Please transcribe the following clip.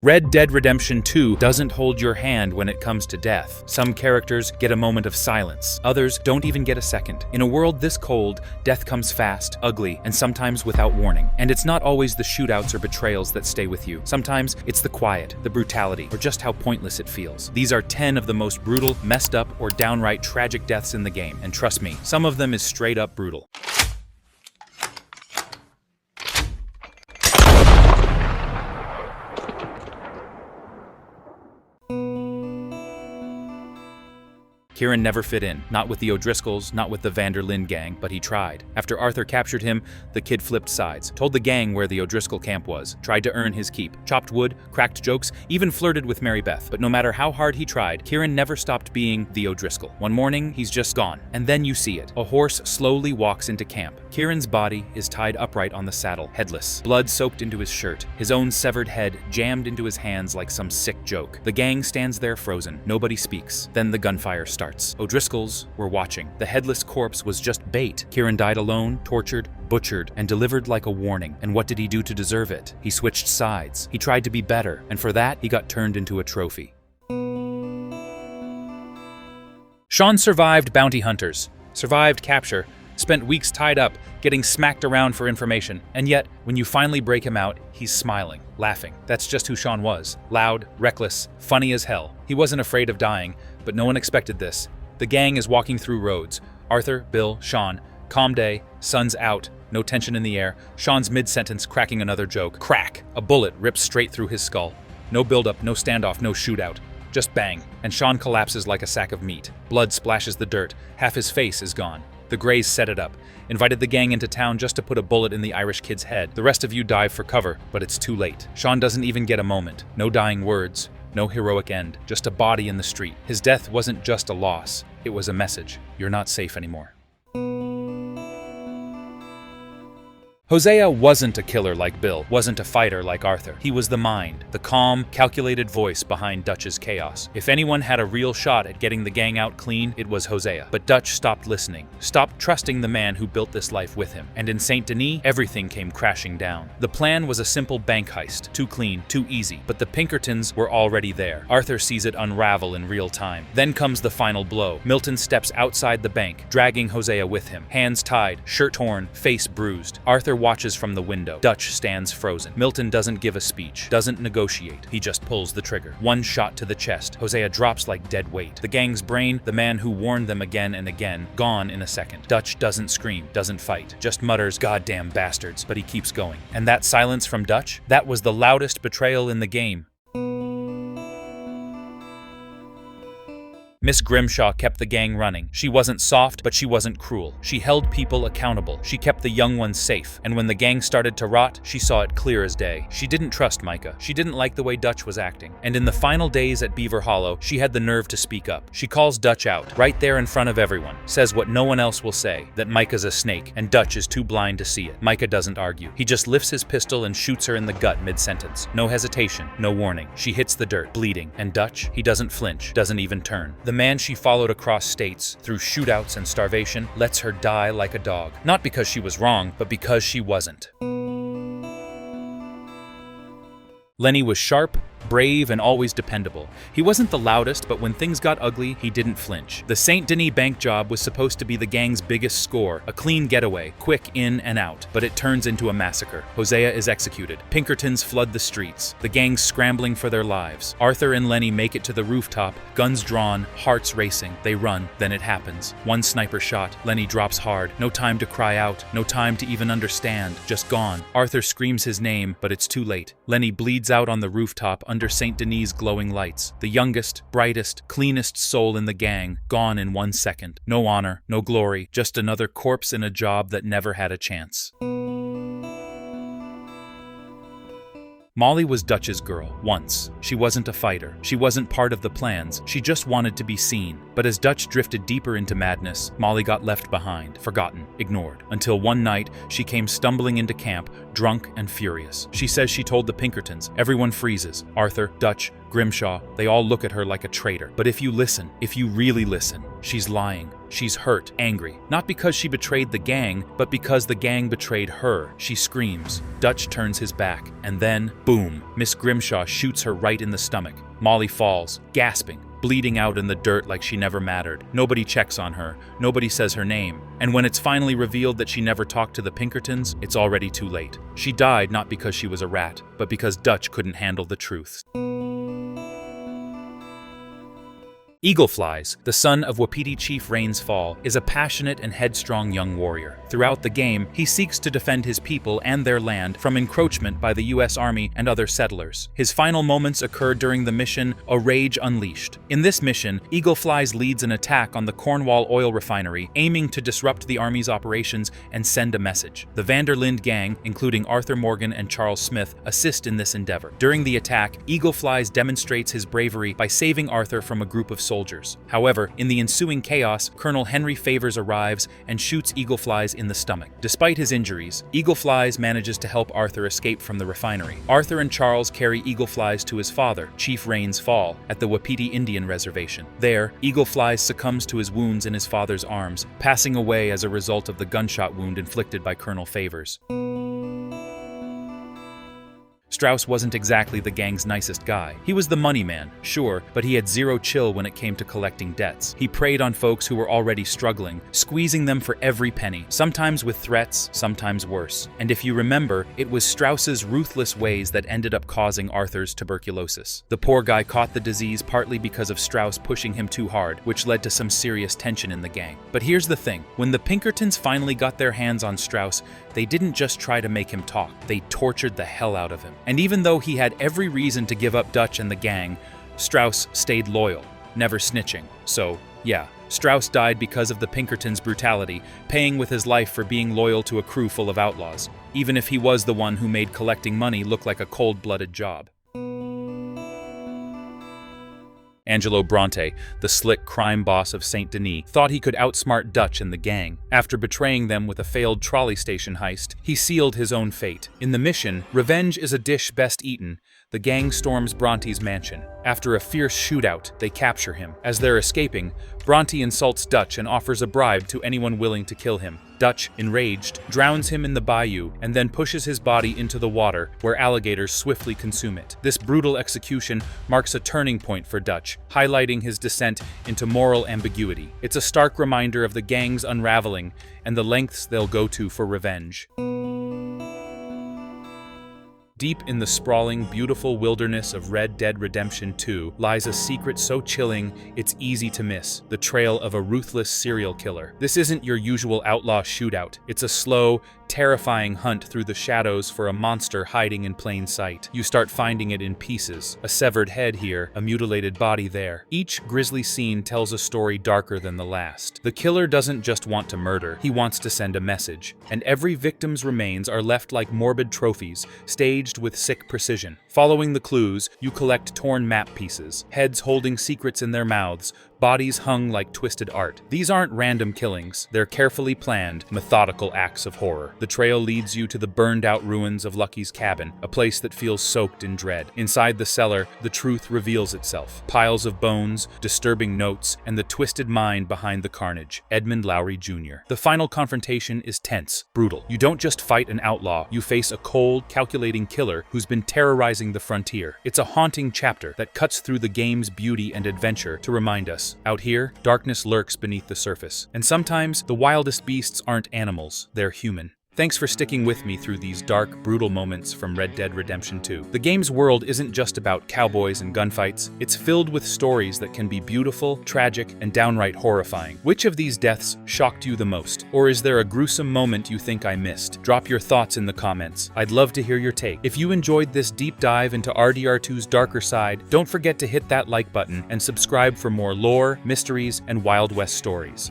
Red Dead Redemption 2 doesn't hold your hand when it comes to death. Some characters get a moment of silence. Others don't even get a second. In a world this cold, death comes fast, ugly, and sometimes without warning. And it's not always the shootouts or betrayals that stay with you. Sometimes it's the quiet, the brutality, or just how pointless it feels. These are 10 of the most brutal, messed up, or downright tragic deaths in the game. And trust me, some of them is straight up brutal. Kieran never fit in, not with the O'Driscolls, not with the Vanderlyn gang, but he tried. After Arthur captured him, the kid flipped sides, told the gang where the O'Driscoll camp was, tried to earn his keep, chopped wood, cracked jokes, even flirted with Mary Beth. But no matter how hard he tried, Kieran never stopped being the O'Driscoll. One morning, he's just gone. And then you see it. A horse slowly walks into camp. Kieran's body is tied upright on the saddle, headless, blood soaked into his shirt, his own severed head jammed into his hands like some sick joke. The gang stands there frozen. Nobody speaks. Then the gunfire starts. O'Driscolls were watching. The headless corpse was just bait. Kieran died alone, tortured, butchered, and delivered like a warning. And what did he do to deserve it? He switched sides. He tried to be better, and for that, he got turned into a trophy. Sean survived bounty hunters, survived capture, spent weeks tied up, getting smacked around for information, and yet, when you finally break him out, he's smiling, laughing. That's just who Sean was. Loud, reckless, funny as hell. He wasn't afraid of dying, but no one expected this. The gang is walking through roads. Arthur, Bill, Sean. Calm day, sun's out, no tension in the air. Sean's mid-sentence cracking another joke. Crack! A bullet rips straight through his skull. No build-up, no standoff, no shootout. Just bang, and Sean collapses like a sack of meat. Blood splashes the dirt. Half his face is gone. The Greys set it up, invited the gang into town just to put a bullet in the Irish kid's head. The rest of you dive for cover, but it's too late. Sean doesn't even get a moment. No dying words, no heroic end, just a body in the street. His death wasn't just a loss, it was a message. You're not safe anymore. Hosea wasn't a killer like Bill, wasn't a fighter like Arthur. He was the mind, the calm, calculated voice behind Dutch's chaos. If anyone had a real shot at getting the gang out clean, it was Hosea. But Dutch stopped listening, stopped trusting the man who built this life with him. And in Saint Denis, everything came crashing down. The plan was a simple bank heist, too clean, too easy. But the Pinkertons were already there. Arthur sees it unravel in real time. Then comes the final blow. Milton steps outside the bank, dragging Hosea with him. Hands tied, shirt torn, face bruised. Arthur watches from the window. Dutch stands frozen. Milton doesn't give a speech, doesn't negotiate. He just pulls the trigger. One shot to the chest. Hosea drops like dead weight. The gang's brain, the man who warned them again and again, gone in a second. Dutch doesn't scream, doesn't fight, just mutters, "Goddamn bastards," but he keeps going. And that silence from Dutch? That was the loudest betrayal in the game. Miss Grimshaw kept the gang running. She wasn't soft, but she wasn't cruel. She held people accountable. She kept the young ones safe. And when the gang started to rot, she saw it clear as day. She didn't trust Micah. She didn't like the way Dutch was acting. And in the final days at Beaver Hollow, she had the nerve to speak up. She calls Dutch out, right there in front of everyone. Says what no one else will say, that Micah's a snake, and Dutch is too blind to see it. Micah doesn't argue. He just lifts his pistol and shoots her in the gut mid-sentence. No hesitation, no warning. She hits the dirt, bleeding. And Dutch, he doesn't flinch, doesn't even turn. The man she followed across states, through shootouts and starvation, lets her die like a dog. Not because she was wrong, but because she wasn't. Lenny was sharp, brave, and always dependable. He wasn't the loudest, but when things got ugly, he didn't flinch. The Saint Denis bank job was supposed to be the gang's biggest score, a clean getaway, quick in and out, but it turns into a massacre. Hosea is executed. Pinkertons flood the streets, the gang's scrambling for their lives. Arthur and Lenny make it to the rooftop, guns drawn, hearts racing. They run, then it happens. One sniper shot, Lenny drops hard. No time to cry out, no time to even understand, just gone. Arthur screams his name, but it's too late. Lenny bleeds out on the rooftop under Saint Denis' glowing lights. The youngest, brightest, cleanest soul in the gang, gone in 1 second. No honor, no glory, just another corpse in a job that never had a chance. Molly was Dutch's girl, once. She wasn't a fighter. She wasn't part of the plans. She just wanted to be seen. But as Dutch drifted deeper into madness, Molly got left behind, forgotten, ignored. Until one night, she came stumbling into camp, drunk and furious. She says she told the Pinkertons. Everyone freezes. Arthur, Dutch, Grimshaw, they all look at her like a traitor. But if you listen, if you really listen, she's lying. She's hurt, angry, not because she betrayed the gang, but because the gang betrayed her. She screams. Dutch turns his back, and then, boom, Miss Grimshaw shoots her right in the stomach. Molly falls, gasping, bleeding out in the dirt like she never mattered. Nobody checks on her, nobody says her name, and when it's finally revealed that she never talked to the Pinkertons, it's already too late. She died not because she was a rat, but because Dutch couldn't handle the truth. Eagleflies, the son of Wapiti Chief Rains Fall, is a passionate and headstrong young warrior. Throughout the game, he seeks to defend his people and their land from encroachment by the U.S. Army and other settlers. His final moments occur during the mission A Rage Unleashed. In this mission, Eagleflies leads an attack on the Cornwall oil refinery, aiming to disrupt the Army's operations and send a message. The Vanderlinde gang, including Arthur Morgan and Charles Smith, assist in this endeavor. During the attack, Eagleflies demonstrates his bravery by saving Arthur from a group of soldiers. However, in the ensuing chaos, Colonel Henry Favors arrives and shoots Eagleflies in the stomach. Despite his injuries, Eagleflies manages to help Arthur escape from the refinery. Arthur and Charles carry Eagleflies to his father, Chief Rains Fall, at the Wapiti Indian Reservation. There, Eagleflies succumbs to his wounds in his father's arms, passing away as a result of the gunshot wound inflicted by Colonel Favors. Strauss wasn't exactly the gang's nicest guy. He was the money man, sure, but he had zero chill when it came to collecting debts. He preyed on folks who were already struggling, squeezing them for every penny, sometimes with threats, sometimes worse. And if you remember, it was Strauss's ruthless ways that ended up causing Arthur's tuberculosis. The poor guy caught the disease partly because of Strauss pushing him too hard, which led to some serious tension in the gang. But here's the thing, when the Pinkertons finally got their hands on Strauss, they didn't just try to make him talk, they tortured the hell out of him. And even though he had every reason to give up Dutch and the gang, Strauss stayed loyal, never snitching. So, yeah, Strauss died because of the Pinkertons' brutality, paying with his life for being loyal to a crew full of outlaws, even if he was the one who made collecting money look like a cold-blooded job. Angelo Bronte, the slick crime boss of Saint Denis, thought he could outsmart Dutch and the gang. After betraying them with a failed trolley station heist, he sealed his own fate. In the mission, Revenge is a Dish Best Eaten, the gang storms Bronte's mansion. After a fierce shootout, they capture him. As they're escaping, Bronte insults Dutch and offers a bribe to anyone willing to kill him. Dutch, enraged, drowns him in the bayou and then pushes his body into the water, where alligators swiftly consume it. This brutal execution marks a turning point for Dutch, highlighting his descent into moral ambiguity. It's a stark reminder of the gang's unraveling and the lengths they'll go to for revenge. Deep in the sprawling, beautiful wilderness of Red Dead Redemption 2 lies a secret so chilling it's easy to miss: the trail of a ruthless serial killer. This isn't your usual outlaw shootout. It's a slow, terrifying hunt through the shadows for a monster hiding in plain sight. You start finding it in pieces. A severed head here, a mutilated body there. Each grisly scene tells a story darker than the last. The killer doesn't just want to murder, he wants to send a message. And every victim's remains are left like morbid trophies, staged with sick precision. Following the clues, you collect torn map pieces, heads holding secrets in their mouths, bodies hung like twisted art. These aren't random killings, they're carefully planned, methodical acts of horror. The trail leads you to the burned-out ruins of Lucky's cabin, a place that feels soaked in dread. Inside the cellar, the truth reveals itself. Piles of bones, disturbing notes, and the twisted mind behind the carnage. Edmund Lowry Jr. The final confrontation is tense, brutal. You don't just fight an outlaw, you face a cold, calculating killer who's been terrorizing the frontier. It's a haunting chapter that cuts through the game's beauty and adventure to remind us, out here, darkness lurks beneath the surface. And sometimes, the wildest beasts aren't animals, they're human. Thanks for sticking with me through these dark, brutal moments from Red Dead Redemption 2. The game's world isn't just about cowboys and gunfights, it's filled with stories that can be beautiful, tragic, and downright horrifying. Which of these deaths shocked you the most? Or is there a gruesome moment you think I missed? Drop your thoughts in the comments. I'd love to hear your take. If you enjoyed this deep dive into RDR2's darker side, don't forget to hit that like button and subscribe for more lore, mysteries, and Wild West stories.